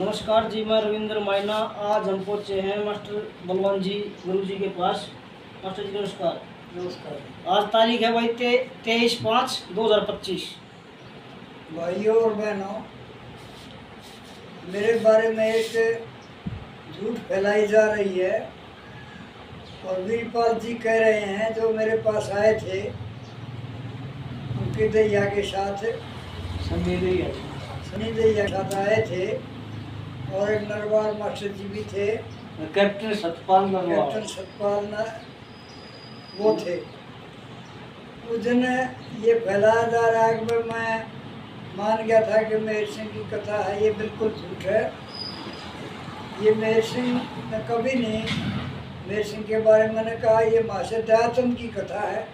नमस्कार जी, मैं रविंद्र मायना। आज हम पहुँचे हैं मास्टर बलवान जी गुरु जी के पास। मास्टर जी नमस्कार। नमस्कार आज तारीख है भाई 23/5/2025। भाइयों और बहनों, मेरे बारे में एक झूठ फैलाई जा रही है और वीरपाल जी कह रहे हैं जो मेरे पास आए थे उनके दैया के साथ, सनी दैया के साथ आए थे और एक नरवाल मास्टर जी भी थे, कैप्टन सतपाल कैप्टन सतपाल वो थे। उस दिन ये फैलाया जा रहा है कि मैं मान गया था कि मेहर सिंह की कथा है। ये बिल्कुल झूठ है। ये मेहर सिंह ने कभी नहीं, मेहर सिंह के बारे में मैंने कहा ये मास्टर दयाचंद की कथा है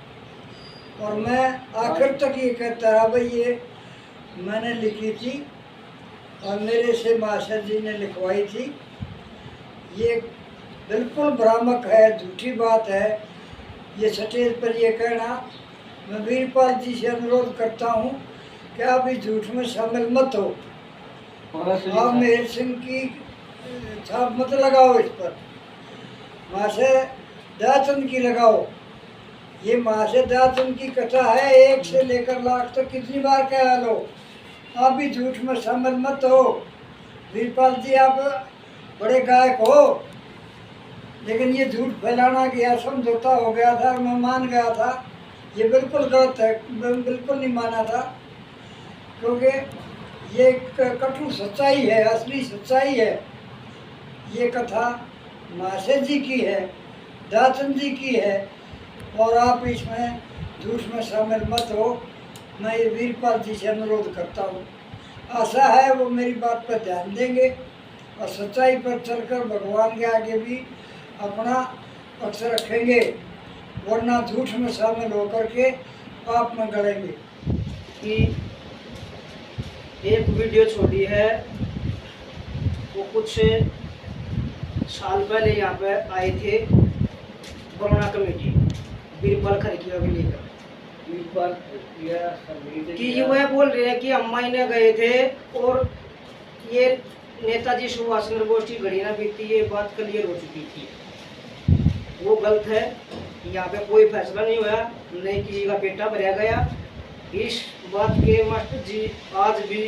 और मैं आखिर तक ये कहता रहा भाई ये मैंने लिखी थी और मेरे से मास्टर जी ने लिखवाई थी। ये बिल्कुल भ्रामक है, झूठी बात है। ये स्टेज पर ये कहना, मैं वीरपाल जी से अनुरोध करता हूँ कि आप इस झूठ में शामिल मत हो। आप मेहर सिंह की छाप मत लगाओ, इस पर मास्टर दयाचंद की लगाओ। ये मास्टर दयाचंद की कथा है, 1 से लेकर लाख तक कितनी बार कह लो, आप भी झूठ में शामिल मत हो। वीरपाल जी आप बड़े गायक हो, लेकिन ये झूठ फैलाना गया, समझौता हो गया था और मैं मान गया था। ये बिल्कुल गलत है, बिल्कुल नहीं माना था, क्योंकि ये कटु सच्चाई है, असली सच्चाई है। ये कथा मास्टर जी की है, दयाचंद जी की है और आप इसमें झूठ में शामिल मत हो। मैं ये वीरपाल जी से अनुरोध करता हूँ। आशा है वो मेरी बात पर ध्यान देंगे और सच्चाई पर चलकर भगवान के आगे भी अपना पक्ष रखेंगे, वरना झूठ में शामिल होकर के पाप में गड़ेंगे। कि एक वीडियो छोड़ी है, वो कुछ साल पहले यहाँ पे आए थे बरोना कमेटी वीरपाल खरकिया को लेकर। कि ये वह बोल रहे हैं कि हम महीने गए थे और ये नेताजी सुभाष चंद्र बोस की घड़ी ना बीती, ये बात क्लियर हो चुकी थी। वो गलत है। यहाँ पे कोई फैसला नहीं हुआ, नहीं किसी का पेटा भरा गया। इस बात के मास्टर जी आज भी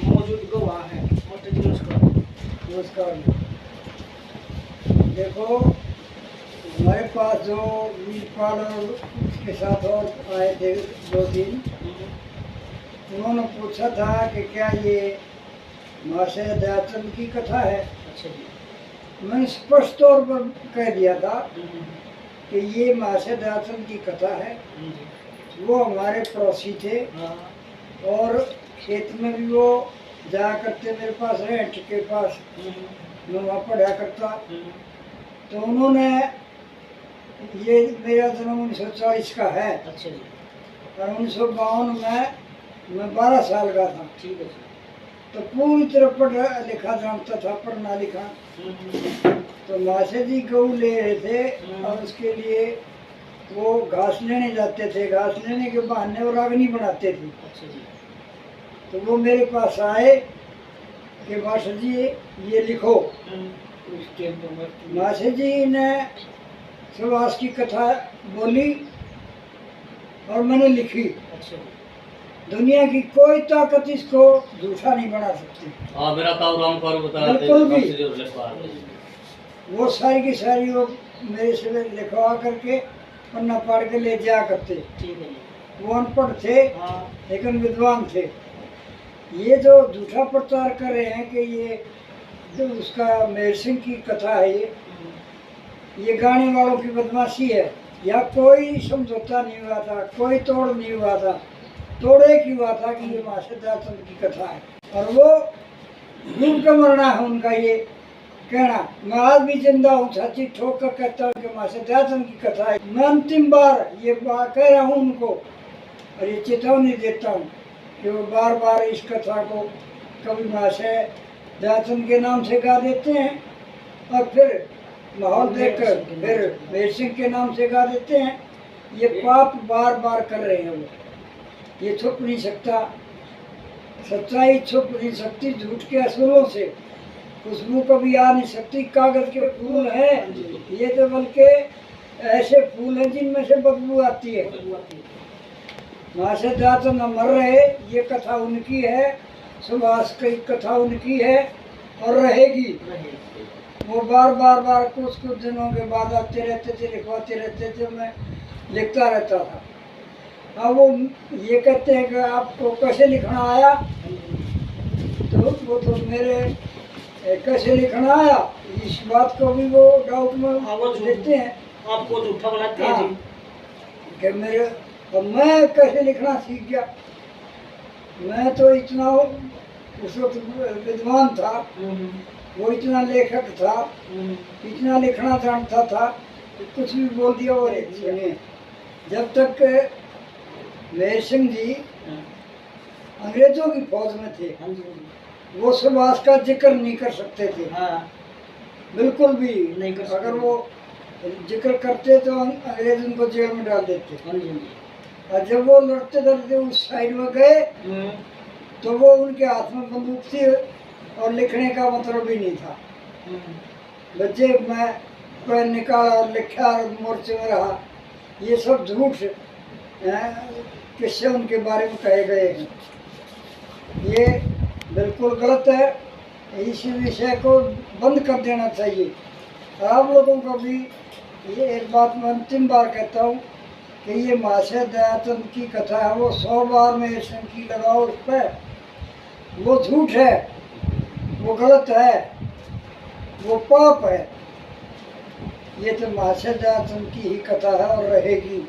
मौजूद गवाह हैं। मास्टर जी नमस्कार। नमस्कार। देखो, हमारे पास जो वीरपाल और उसके साथ और आए थे 2-3, उन्होंने पूछा था कि क्या ये मास्टर दयाचंद की कथा है। अच्छा जी। मैंने स्पष्ट तौर पर कह दिया था कि ये मास्टर दयाचंद की कथा है। वो हमारे पड़ोसी थे और खेत में भी वो जाया करते, मेरे पास रेंट के पास, मैं वहाँ पढ़ा करता। तो उन्होंने, ये मेरा जन्म 1940 का है। अच्छा जी। और 1952 में मैं 12 साल का था। ठीक है। तो पूरी तरह पढ़ा लिखा जानता था, पढ़ना लिखा। तो मास्टर जी गऊ ले रहे थे और उसके लिए वो घास लेने जाते थे। घास लेने के बहाने वो रागनी बनाते थे। अच्छा जी। तो वो मेरे पास आए कि मास्टर जी ये लिखो। मास्टर जी ने सुभाष की कथा बोली और मैंने लिखी। अच्छा। दुनिया की कोई ताकत इसको झूठा नहीं बना सकती। बिल्कुल भी। वो सारी की सारी वो मेरे से लिखवा करके पन्ना पाड़ के ले जाया करते। ठीक है। वो अनपढ़ थे लेकिन विद्वान थे। ये जो झूठा प्रचार कर रहे हैं कि ये जो उसका मेहर सिंह की कथा है, ये गाने वालों की बदमाशी है। या कोई समझौता नहीं हुआ था, कोई तोड़ नहीं हुआ था। तोड़े की हुआ था कि ये मास्टर दयाचंद की कथा है और वो डूब के मरना है उनका ये कहना। मैं आज भी जिंदा हूँ, छाती ठोक कर कहता हूँ कि मास्टर दयाचंद की कथा है। मैं अंतिम बार ये बात कह रहा हूँ उनको और ये चेतावनी देता हूँ कि वो बार बार इस कथा को कभी मास्टर दयाचंद के नाम से गा देते हैं और फिर माहौल देखकर फिर मेहर सिंह के नाम से गा देते हैं। ये पाप बार बार कर रहे हैं वो, ये छुप नहीं सकता। सच्चाई छुप नहीं सकती झूठ के असूलों से। खुशबू कभी आ नहीं सकती। कागज के फूल हैं ये, तो बल्कि ऐसे फूल हैं जिनमें से बदबू आती है। माशा तो न मर रहे, ये कथा उनकी है, सुभाष की कथा उनकी है और रहेगी। वो बार बार कुछ दिनों के बाद आते रहते थे, लिखवाते रहते थे, मैं लिखता रहता था। हाँ, वो ये कहते हैं कि आपको कैसे लिखना आया, तो वो तो मेरे कैसे लिखना आया इस बात को भी वो डाउट में देते हैं, आपको झूठा बनाते हैं हाँ, कि मेरे अब मैं कैसे लिखना सीख गया। मैं तो इतना उस वक्त विद्वान था, वो इतना लेखक था, इतना लिखना जानता था कि कुछ भी बोल दिया। और एक सुनिए, जब तक मेहर सिंह जी अंग्रेजों की फौज में थे, वो सुभाष का जिक्र नहीं कर सकते थे, बिल्कुल भी नहीं कर सकते। अगर वो जिक्र करते तो अंग्रेज उनको जेल में डाल देते। और जब वो लड़ते लड़ते उस साइड में गए तो वो उनके हाथ में बंदूक थी और लिखने का मतलब ही नहीं था। बच्चे मैं पेन निकाला और लिखा और मोर्चे में रहा, ये सब झूठ किस्से उनके बारे में कहे गए हैं। ये बिल्कुल गलत है, इस विषय को बंद कर देना चाहिए। आप लोगों को भी ये एक बात मैं अंतिम बार कहता हूँ कि ये माशा दयाचंद की कथा है, वो 100 बार में की लगाओ उस पर, वो झूठ है, वो गलत है, वो पाप है। ये तो माशा दयाचंद की ही कथा है और रहेगी।